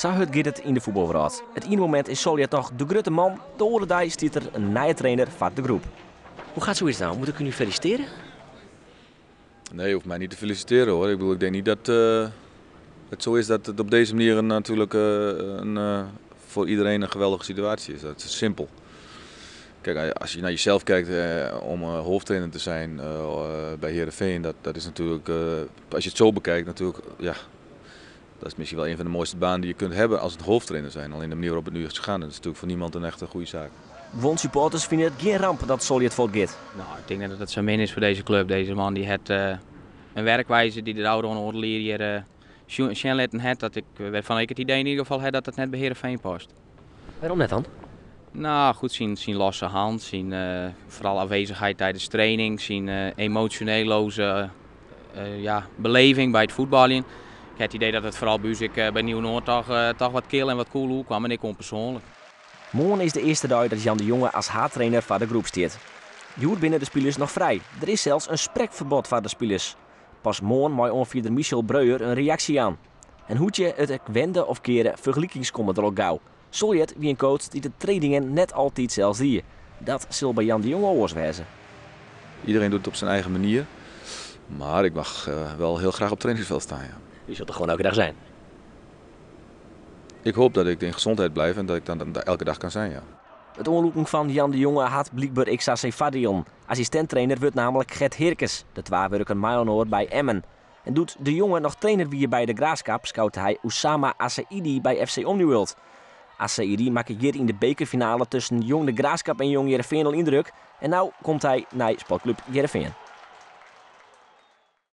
Zo gaat het in de voetbalwereld. Het ene moment is Soljet nog de grote man, de andere dag stiet er een nieuwe trainer van de groep. Hoe gaat zoiets nou? Moet ik u nu feliciteren? Nee, je hoeft mij niet te feliciteren hoor. Ik denk niet dat het zo is dat het op deze manier natuurlijk voor iedereen een geweldige situatie is. Dat is simpel. Kijk, als je naar jezelf kijkt om hoofdtrainer te zijn bij Heerenveen, dat is natuurlijk, als je het zo bekijkt natuurlijk, ja, dat is misschien wel een van de mooiste banen die je kunt hebben als het hoofdtrainer zijn. Alleen de manier waarop het nu is gegaan, dat is natuurlijk voor niemand een echt goede zaak. Won supporters vinden het geen ramp dat Soljet voortgaat. Nou, ik denk dat het zo min is voor deze club. Deze man die heeft een werkwijze die de oude onderleer hier laten heeft. Dat waarvan ik het idee in ieder geval heb dat het net bij Heerenveen past. Waarom net dan? Nou, goed, zien losse hand, zien vooral afwezigheid tijdens training, zien emotioneelloze beleving bij het voetballen. Ik heb het idee dat het vooral bij Nieuw-Noord toch wat kil en wat cool kwam en ik kon persoonlijk. Morgen is de eerste dag dat Jan de Jonge als haattrainer van de groep staat. Joert binnen de spelers nog vrij. Er is zelfs een spreekverbod van de spelers. Pas morgen maakt ongeveer Michel Breuer een reactie aan. En hoe je het wenden of keren vergelijkingskommen er ook gauw. Soljet wie een coach die de trainingen net altijd zelfs die. Dat zal bij Jan de Jonge oors wezen. Iedereen doet het op zijn eigen manier. Maar ik mag wel heel graag op het trainingsveld staan. Ja. Je zult er gewoon elke dag zijn. Ik hoop dat ik in gezondheid blijf en dat ik dan elke dag kan zijn. Ja. Het onderzoek van Jan de Jonge had blijkbaar XAC Fadion. Assistenttrainer wordt namelijk Gert Heerkes. De twee werken Mayonoor bij Emmen. En doet de Jonge nog trainer wie bij de Graafschap, scout hij Oussama Assaidi bij FC Omniworld. Assaidi maakte hier in de bekerfinale tussen Jong de Graafschap en Jong Heerenveen al indruk. En nu komt hij naar Sportclub Heerenveen.